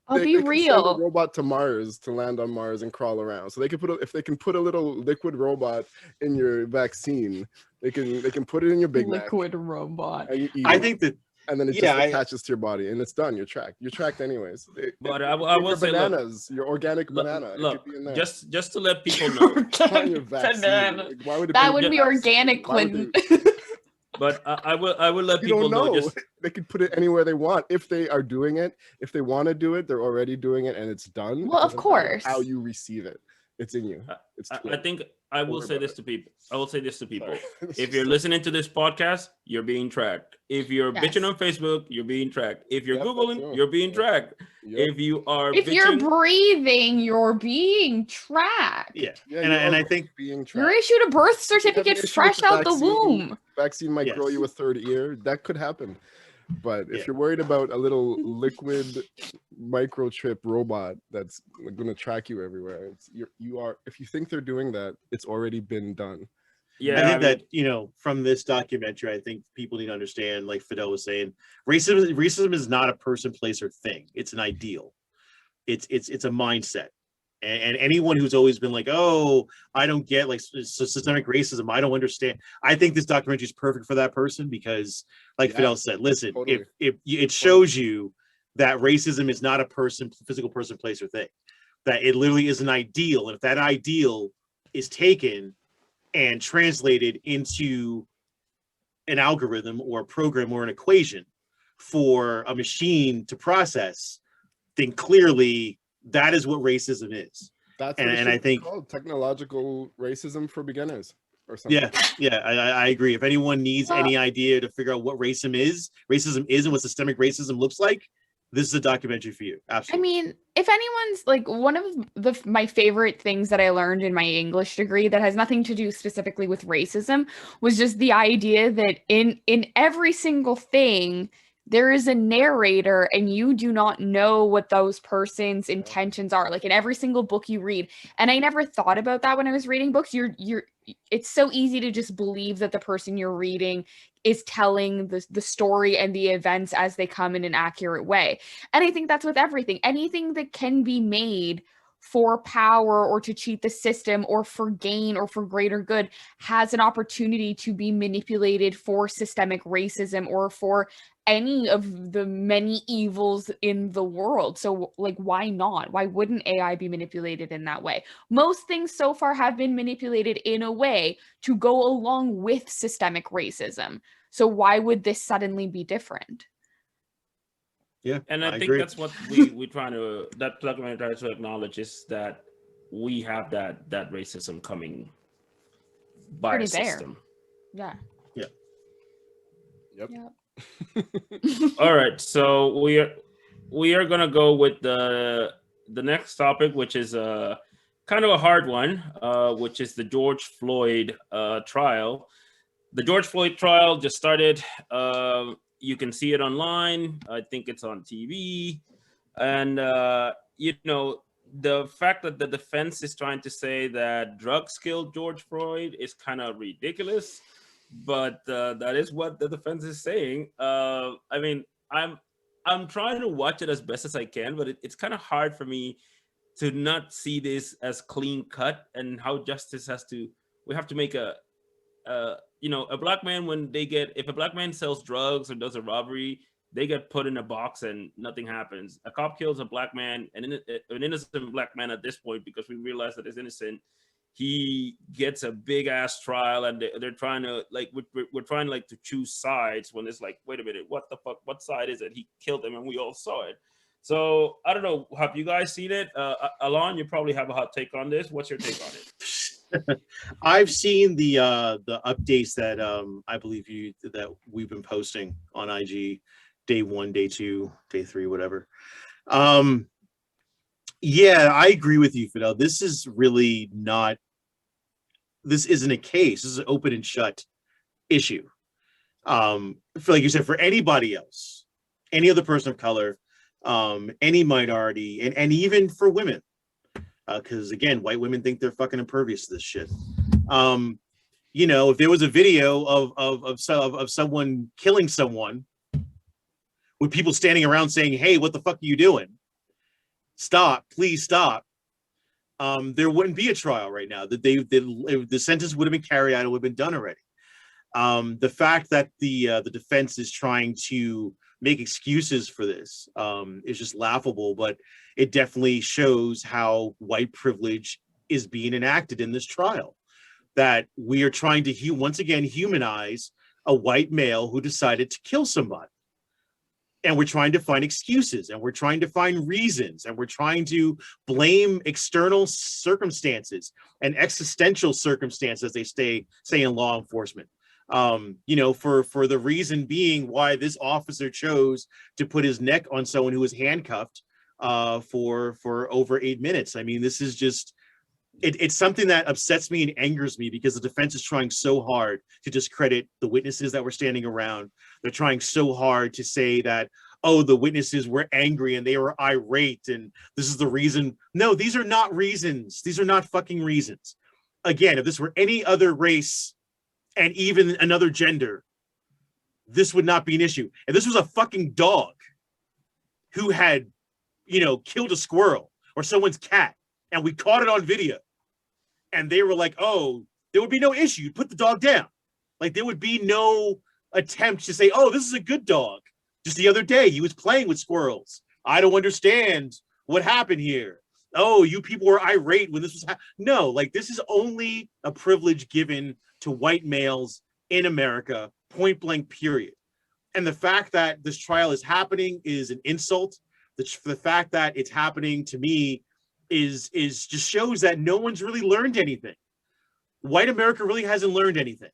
I'll be They can send a real. robot to Mars to land on Mars and crawl around. So they can if they can put a little liquid robot in your vaccine, they can put it in your Big Mac. Liquid robot. And you eat I it, think that, and then it just attaches to your body, and it's done. You're tracked. You're tracked anyways. But I will say, bananas, your organic banana. Look, it could be in there. just to let people know. On your vaccine. Like, why would it That be would be organic, Clinton. But I will let You people don't know. know. They could put it anywhere they want. If they are doing it, if they want to do it, they're already doing it, and it's done. Well, It of doesn't matter course. how you receive it, it's in you. It's I think I will say this to people. I will say this to people. Sorry. If you're listening to this podcast, you're being tracked. If you're bitching on Facebook, you're being tracked. If you're Googling, you're being tracked. If you are If you're bitching, breathing, you're being tracked. yeah. Yeah, And I think being tracked. You're issued a birth You have certificate an issue fresh with the out the vaccine. womb. Vaccine might grow you a third ear. That could happen. But if you're worried about a little liquid microchip robot that's going to track you everywhere, you are. If you think they're doing that, it's already been done. yeah, I think that, from this documentary, I think people need to understand, like Fidel was saying, racism is not a person, place, or thing. It's an ideal. It's a mindset. And anyone who's always been like, oh, I don't get like systemic racism, I don't understand. I think this documentary is perfect for that person because, like Fidel said, listen, totally. if it shows you that racism is not a person, physical person, place, or thing, that it literally is an ideal. And if that ideal is taken and translated into an algorithm or a program or an equation for a machine to process, then clearly that is what racism is. That's and I think called technological racism for beginners or something. Yeah, I agree. If anyone needs any idea to figure out what racism is and what systemic racism looks like, this is a documentary for you. Absolutely. I mean, if anyone's like, one of my favorite things that I learned in my English degree that has nothing to do specifically with racism was just the idea that in every single thing there is a narrator and you do not know what those person's intentions are, like in every single book you read. And I never thought about that when I was reading books. It's so easy to just believe that the person you're reading is telling the story and the events as they come in an accurate way. And I think that's with everything. Anything that can be made for power or to cheat the system or for gain or for greater good has an opportunity to be manipulated for systemic racism or for any of the many evils in the world. So like, why not? Why wouldn't AI be manipulated in that way? Most things so far have been manipulated in a way to go along with systemic racism. So why would this suddenly be different? Yeah, and I think agree. that's what we trying to, that documentary tries to acknowledge, is that we have that racism coming by Already a system. Yeah. Yep. All right, so we are gonna go with the next topic, which is kind of a hard one, which is the George Floyd trial. The George Floyd trial just started. You can see it online. I think it's on TV, and the fact that the defense is trying to say that drugs killed George Floyd is kind of ridiculous, but that is what the defense is saying. I mean, I'm trying to watch it as best as I can, but it's kind of hard for me to not see this as clean cut, and how justice we have to make a black man, if a black man sells drugs or does a robbery, they get put in a box and nothing happens. A cop kills a black man, an innocent black man at this point, because we realize that he's innocent. He gets a big ass trial, and they're trying to we're trying to choose sides, when it's like, wait a minute, what the fuck? What side is it? He killed him, and we all saw it. So I don't know. Have you guys seen it? Alon, you probably have a hot take on this. What's your take on it? I've seen the updates that I believe that we've been posting on IG, day 1, day 2, day 3, whatever. Yeah, I agree with you, Fidel. This is really not. This isn't a case. This is an open and shut issue. For like you said, for anybody else, any other person of color, any minority, and even for women, because again, white women think they're fucking impervious to this shit. You know, if there was a video of someone killing someone with people standing around saying, "Hey, what the fuck are you doing? Stop, please stop." There wouldn't be a trial right now. That the sentence would have been carried out, it would have been done already. The fact that the defense is trying to make excuses for this is just laughable, but it definitely shows how white privilege is being enacted in this trial. That we are trying to once again humanize a white male who decided to kill somebody. And we're trying to find excuses, and we're trying to find reasons, and we're trying to blame external circumstances and existential circumstances, they say in law enforcement. You know, for the reason being why this officer chose to put his neck on someone who was handcuffed for over 8 minutes. I mean, this is just, it's something that upsets me and angers me, because the defense is trying so hard to discredit the witnesses that were standing around. They're trying so hard to say that, oh, the witnesses were angry and they were irate and this is the reason. No, these are not reasons. These are not fucking reasons. Again, if this were any other race and even another gender, this would not be an issue. If this was a fucking dog who had, you know, killed a squirrel or someone's cat, and we caught it on video, and they were like, oh, there would be no issue. You'd put the dog down. Like, there would be no attempt to say, oh, this is a good dog. Just the other day, he was playing with squirrels. I don't understand what happened here. Oh, you people were irate when this was no, like, this is only a privilege given to white males in America, point blank, period. And the fact that this trial is happening is an insult. The fact that it's happening, to me, is just shows that no one's really learned anything. White America really hasn't learned anything.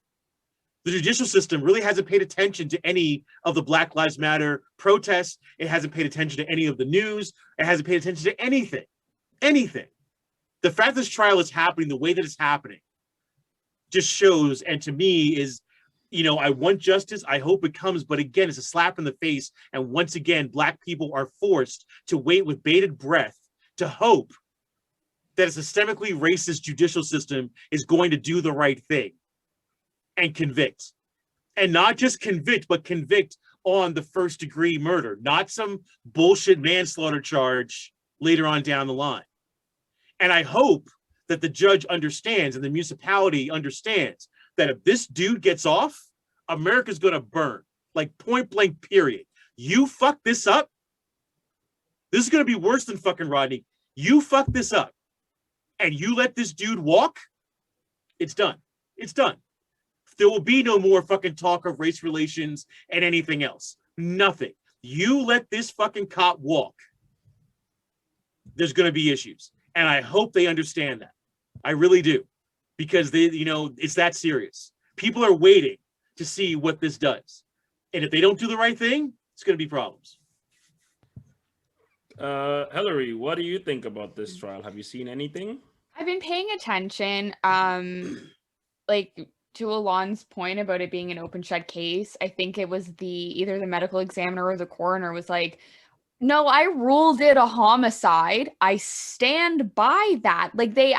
The judicial system really hasn't paid attention to any of the Black Lives Matter protests. It hasn't paid attention to any of the news. It hasn't paid attention to anything. Anything. The fact this trial is happening the way that it's happening just shows, and to me is, you know, I want justice. I hope it comes, but again, it's a slap in the face. And once again, Black people are forced to wait with bated breath to hope that a systemically racist judicial system is going to do the right thing and convict. And not just convict, but convict on the first-degree murder, not some bullshit manslaughter charge later on down the line. And I hope that the judge understands and the municipality understands that if this dude gets off, America's going to burn, like, point blank, period. You fuck this up, this is going to be worse than fucking Rodney. You fuck this up and you let this dude walk, it's done. It's done. There will be no more fucking talk of race relations and anything else. Nothing. You let this fucking cop walk, there's going to be issues. And I hope they understand that. I really do. Because they, you know, it's that serious. People are waiting to see what this does. And if they don't do the right thing, it's going to be problems. Hillary, what do you think about this trial? Have you seen anything? I've been paying attention. Like, to Alon's point about it being an open shut case, I think it was either the medical examiner or the coroner was like, no, I ruled it a homicide. I stand by that. Like, they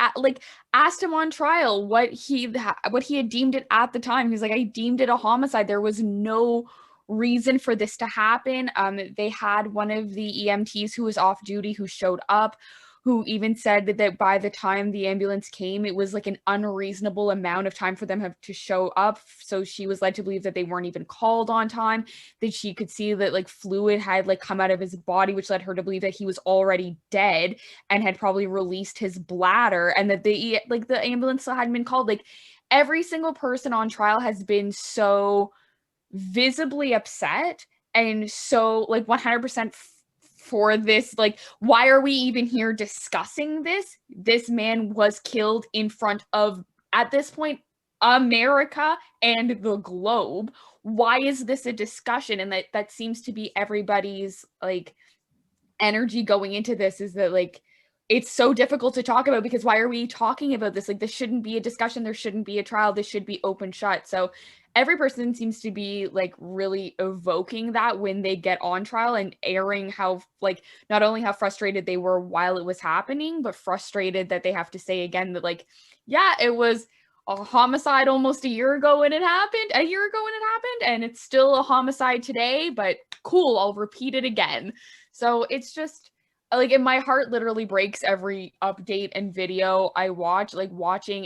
asked him on trial what he had deemed it at the time. He's like, I deemed it a homicide. There was no reason for this to happen. They had one of the EMTs who was off duty who showed up, who even said that by the time the ambulance came, it was like an unreasonable amount of time for them to show up. So she was led to believe that they weren't even called on time, that she could see that like fluid had like come out of his body, which led her to believe that he was already dead and had probably released his bladder, and that the ambulance hadn't been called. Like, every single person on trial has been so visibly upset and so like 100% for this. Like, why are we even here discussing this? This man was killed in front of, at this point, America and the globe. Why is this a discussion? And that seems to be everybody's like energy going into this, is that like it's so difficult to talk about because why are we talking about this? Like, this shouldn't be a discussion. There shouldn't be a trial. This should be open shut. So every person seems to be like really evoking that when they get on trial and airing how like not only how frustrated they were while it was happening, but frustrated that they have to say again that like, yeah, it was a homicide almost a year ago when it happened, and it's still a homicide today, but cool, I'll repeat it again. So it's just like, and my heart literally breaks every update and video I watch, like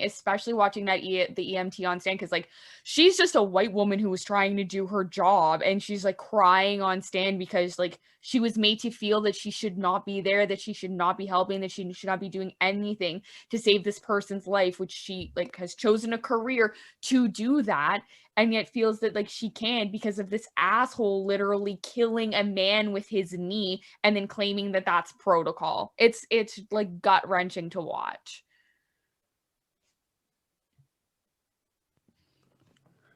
especially watching that the EMT on stand, because like she's just a white woman who was trying to do her job, and she's like crying on stand because like she was made to feel that she should not be there, that she should not be helping, that she should not be doing anything to save this person's life, which she like has chosen a career to do that, and yet feels that like she can because of this asshole literally killing a man with his knee and then claiming that that's protocol. It's like gut-wrenching to watch.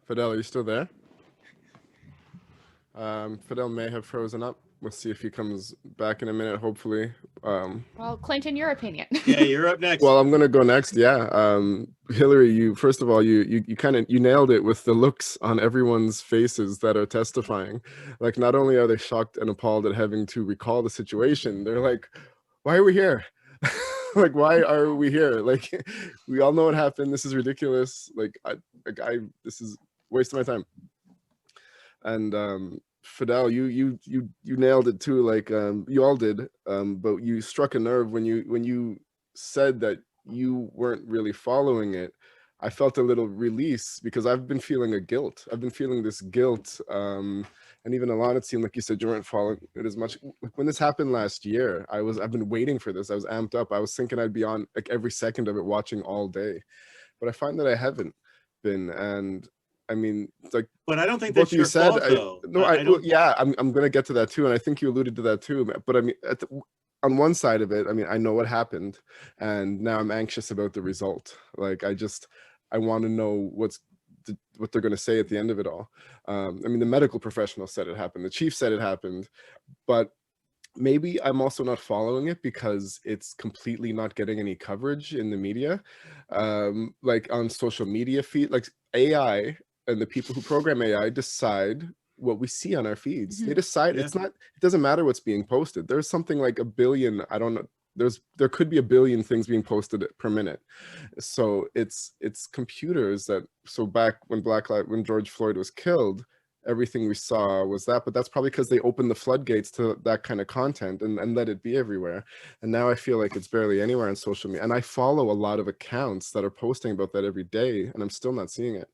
Fidel, are you still there? Fidel may have frozen up. We'll see if he comes back in a minute, hopefully. Well, Clinton, your opinion. Yeah, you're up next. Well, I'm gonna go next. Yeah, Hillary, you first of all, you kind of nailed it with the looks on everyone's faces that are testifying. Like, not only are they shocked and appalled at having to recall the situation, they're like, "Why are we here? Like, why are we here? Like, we all know what happened. This is ridiculous. Like, this is a waste of my time." And Fidel, you nailed it too. Like, you all did, but you struck a nerve when you said that you weren't really following it. I felt a little release because I've been feeling a guilt. I've been feeling this guilt, and even Alon, it seemed like you said you weren't following it as much. When this happened last year, I've been waiting for this. I was amped up. I was thinking I'd be on like every second of it, watching all day, but I find that I haven't been. And I mean, like, but I don't think that's your fault, though. Yeah, I'm gonna get to that too, and I think you alluded to that too. But I mean, on one side of it, I mean, I know what happened, and now I'm anxious about the result. Like, I want to know what they're going to say at the end of it all. I mean, the medical professional said it happened, the chief said it happened, but maybe I'm also not following it because it's completely not getting any coverage in the media, like on social media feed. Like, AI and the people who program AI decide what we see on our feeds. Mm-hmm. They decide. Yeah. It doesn't matter what's being posted. There's something like a billion, I don't know, there could be a billion things being posted per minute. So it's computers that, so back when when George Floyd was killed, everything we saw was that, but that's probably because they opened the floodgates to that kind of content and let it be everywhere. And now I feel like it's barely anywhere on social media. And I follow a lot of accounts that are posting about that every day, and I'm still not seeing it.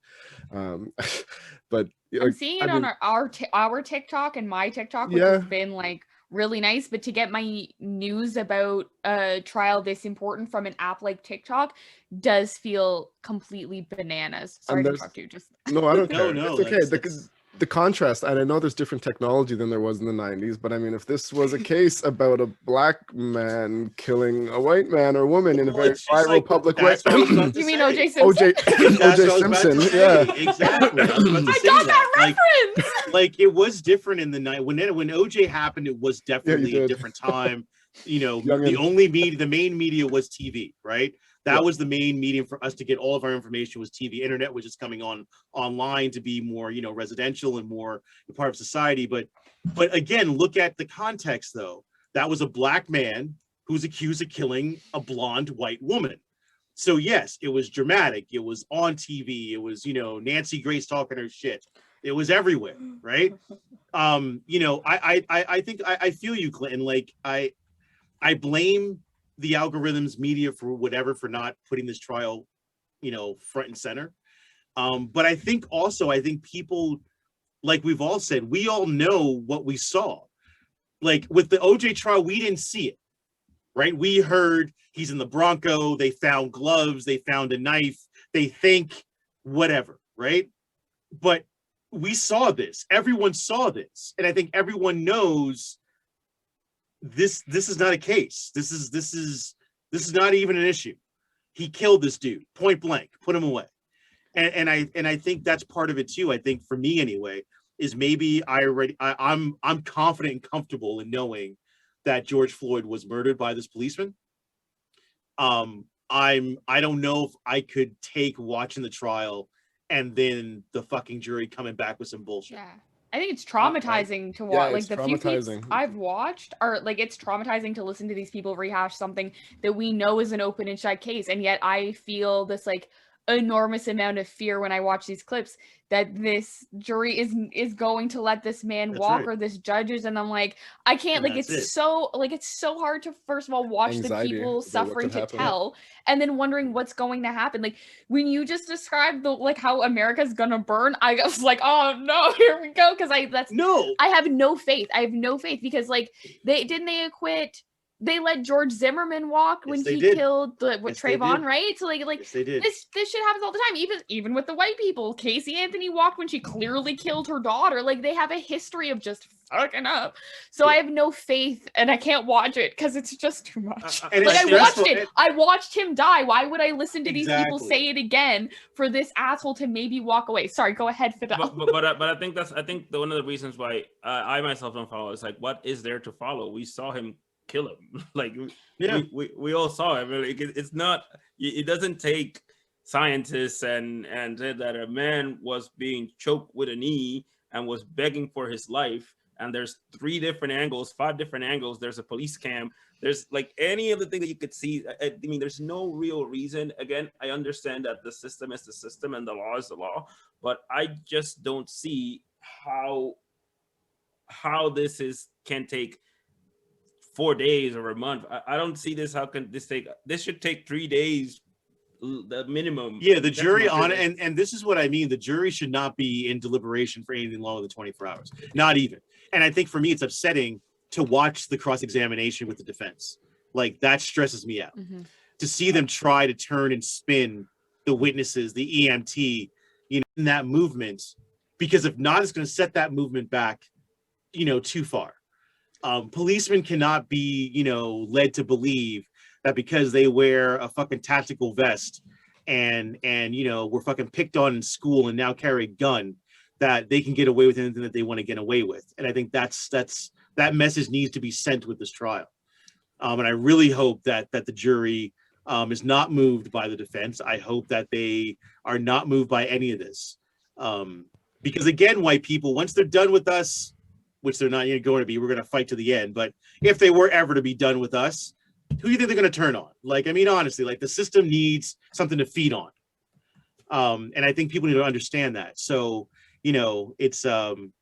But I'm seeing it on our TikTok and my TikTok, which has been like really nice. But to get my news about a trial this important from an app like TikTok does feel completely bananas. Sorry to interrupt you. Just no, I don't care. No, it's okay. The contrast, and I know there's different technology than there was in the 90s, but I mean, if this was a case about a black man killing a white man or woman in a very viral, like, public way. You mean O.J. Simpson? O.J. Simpson, yeah. Exactly. I got that reference! Like, it was different in the night. When OJ happened, it was definitely a different time. You know, the main media was TV, right? That was the main medium for us to get all of our information, was TV. Internet was just coming online to be more, you know, residential and more a part of society. But again, look at the context, though. That was a black man who's accused of killing a blonde white woman. So yes, it was dramatic. It was on TV. It was, you know, Nancy Grace talking her shit. It was everywhere, right? You know, I think I feel you, Clinton. Like, I blame the algorithms, media, for not putting this trial, you know, front and center. But I think people, like we've all said, we all know what we saw. Like with the OJ trial, we didn't see it, right? We heard he's in the Bronco, they found gloves, they found a knife, they think whatever, right? But we saw this, everyone saw this. And I think everyone knows this is not a case. This is not even an issue. He killed this dude point blank, put him away. And I think that's part of it too. I think for me anyway, is maybe I'm confident and comfortable in knowing that George Floyd was murdered by this policeman. I don't know if I could take watching the trial and then the fucking jury coming back with some bullshit. Yeah. I think it's traumatizing to watch. Like the few clips I've watched are like, it's traumatizing to listen to these people rehash something that we know is an open and shut case, and yet I feel this like enormous amount of fear when I watch these clips that this jury is going to let this man walk, or this judges, and I'm like, I can't, like, it's so hard to first of all watch the people suffering to tell, and then wondering what's going to happen. Like when you just described the like how America's gonna burn, I was like, oh no, here we go, because I have no faith. I have no faith because like they acquit. They let George Zimmerman walk when he killed Trayvon, right? So like this shit happens all the time. Even with the white people, Casey Anthony walked when she clearly killed her daughter. Like they have a history of just fucking up. So I have no faith, and I can't watch it because it's just too much. I watched him die. Why would I listen to these people say it again for this asshole to maybe walk away? Sorry, go ahead, Fidel. But I think one of the reasons why I myself don't follow is like, what is there to follow? We saw him kill him. Like we all saw him. Like, it's not, it doesn't take scientists and that a man was being choked with a knee and was begging for his life, and there's 5 different angles, there's a police cam, there's like any of the thing that you could see. I mean, there's no real reason. Again, I understand that the system is the system and the law is the law, but I just don't see how this can take 4 days or a month. I don't see this. How can this take? This should take 3 days, the minimum. Yeah, the jury on it, and this is what I mean. The jury should not be in deliberation for anything longer than 24 hours, not even. And I think for me, it's upsetting to watch the cross-examination with the defense. Like that stresses me out to see them try to turn and spin the witnesses, the EMT, in that movement, because if not, it's going to set that movement back, too far. Policemen cannot be, led to believe that because they wear a fucking tactical vest and were fucking picked on in school and now carry a gun, that they can get away with anything that they want to get away with. And I think that message needs to be sent with this trial. And I really hope that the jury is not moved by the defense. I hope that they are not moved by any of this. Because again, white people, once they're done with us, which they're not going to be, we're going to fight to the end. But if they were ever to be done with us, who do you think they're going to turn on? Like, I mean, honestly, like the system needs something to feed on. And I think people need to understand that. So, it's I'm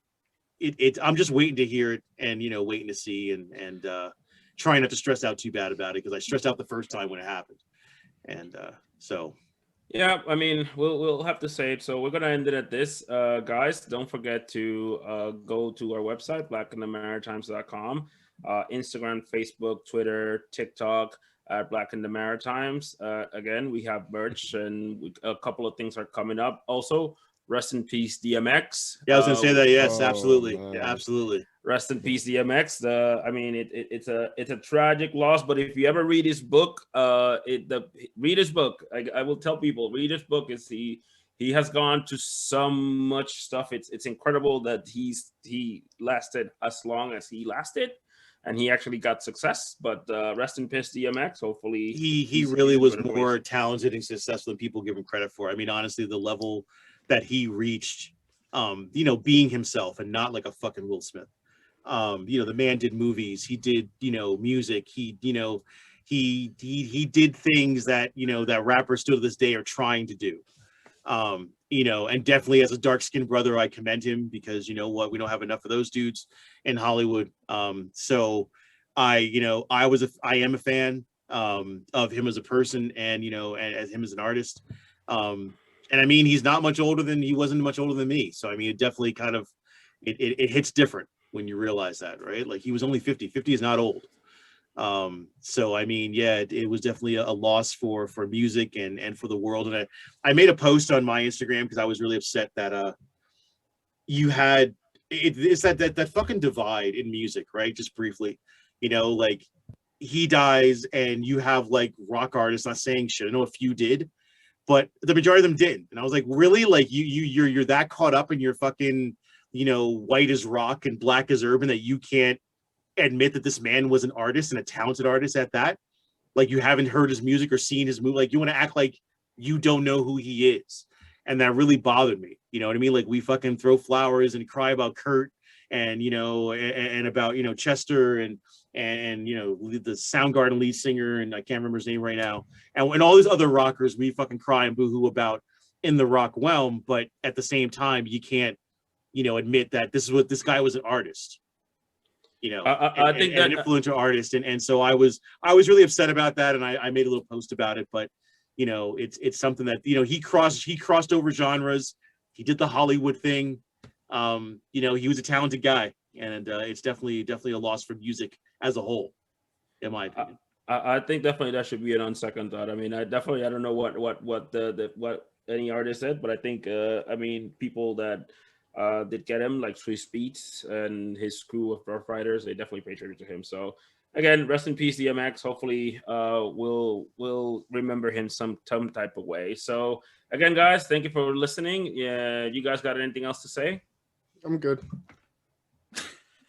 just waiting to hear it and, waiting to see and trying not to stress out too bad about it, because I stressed out the first time when it happened. And so. Yeah, I mean, we'll have to say it. So we're gonna end it at this, guys. Don't forget to go to our website, blackinthemaritimes.com, Instagram, Facebook, Twitter, TikTok at Black in the Maritimes. Again, we have merch and a couple of things are coming up. Also, rest in peace, DMX. Yeah, I was gonna say that. Yes, absolutely. Yeah, absolutely. Rest in peace, DMX. I mean, it's a tragic loss. But if you ever read his book, read his book. I will tell people, read his book. He has gone to so much stuff. It's incredible that he lasted as long as he lasted, and he actually got success. But rest in peace, DMX. Hopefully, he really was more talented and successful than people give him credit for. I mean, honestly, the level that he reached, being himself and not like a fucking Will Smith. The man did movies, he did, music, he did things that, that rappers still to this day are trying to do. And definitely as a dark-skinned brother, I commend him, because you know what, we don't have enough of those dudes in Hollywood. So I am a fan of him as a person, and and as him as an artist. And I mean, he wasn't much older than me. So I mean, it definitely kind of it hits different when you realize that, right? Like he was only 50. 50 is not old. So I mean, yeah, it was definitely a loss for music and for the world. And I made a post on my Instagram because I was really upset that you had it's that fucking divide in music, right? Just briefly, like he dies and you have like rock artists not saying shit. I know a few did, but the majority of them didn't. And I was like, really? Like you're that caught up in your fucking, white as rock and black as urban that you can't admit that this man was an artist and a talented artist at that? Like you haven't heard his music or seen his movie? Like you want to act like you don't know who he is? And that really bothered me. You know what I mean? Like we fucking throw flowers and cry about Kurt and, you know, and about, you know, Chester and, you know, the Soundgarden lead singer, and I can't remember his name right now. And all these other rockers we fucking cry and boohoo about in the rock realm. But at the same time, you can't, you know, admit that this guy was an artist. You know, I think that an influential artist, and so I was really upset about that, and I made a little post about it. But you know, it's something that, you know, he crossed over genres. He did the Hollywood thing. You know, he was a talented guy, and it's definitely a loss for music as a whole, in my opinion. I think definitely that should be an on second thought. I mean, I don't know what any artist said, but I think I mean, people that did get him, like Swiss Beats and his crew of Rough Riders, they definitely pay tribute to him. So again, rest in peace, DMX. Hopefully we'll remember him some type of way. So again, guys, thank you for listening. Yeah, you guys got anything else to say? I'm good.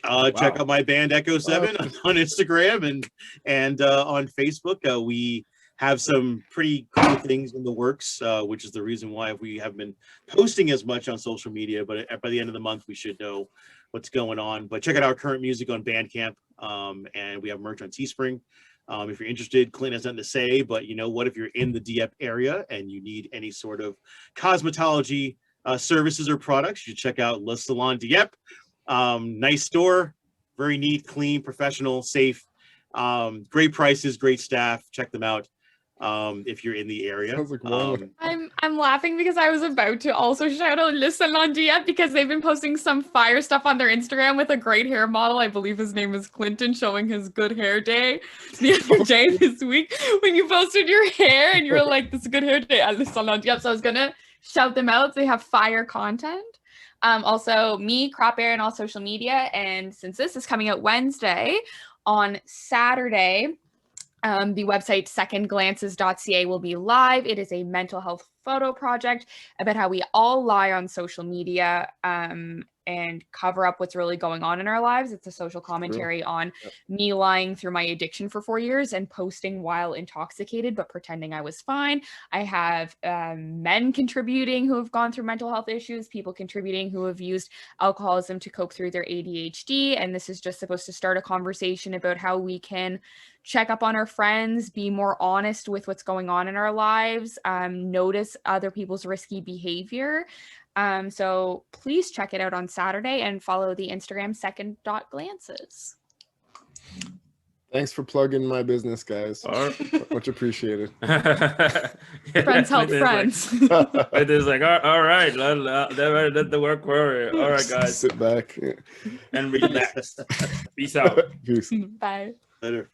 Check out my band Echo 7 on Instagram and on Facebook. We have some pretty cool things in the works, which is the reason why we haven't been posting as much on social media. But by the end of the month, we should know what's going on. But check out our current music on Bandcamp, and we have merch on Teespring. If you're interested, Clint has nothing to say, but you know what? If you're in the Dieppe area and you need any sort of cosmetology services or products, you should check out Le Salon Dieppe. Nice store, very neat, clean, professional, safe, great prices, great staff. Check them out if you're in the area. Sounds like I'm laughing because I was about to also shout out Le Salon Dieppe because they've been posting some fire stuff on their Instagram with a great hair model. I believe his name is Clinton, showing his good hair day the other day this week when you posted your hair and you were like, this is a good hair day at Le Salon Dieppe. So I was gonna shout them out. They have fire content. Also me, Crop Air, and all social media. And since this is coming out Wednesday, on Saturday, the website secondglances.ca will be live. It is a mental health photo project about how we all lie on social media and cover up what's really going on in our lives. It's a social commentary on me lying through my addiction for 4 years and posting while intoxicated, but pretending I was fine. I have men contributing who have gone through mental health issues, people contributing who have used alcoholism to cope through their ADHD. And this is just supposed to start a conversation about how we can check up on our friends, be more honest with what's going on in our lives, notice other people's risky behavior. So please check it out on Saturday and follow the Instagram second.glances. Thanks for plugging my business, guys. Much appreciated. Friends help friends. It is like, all right, let the work for it. All right, guys. Sit back and relax. Peace out. Peace. Bye. Later.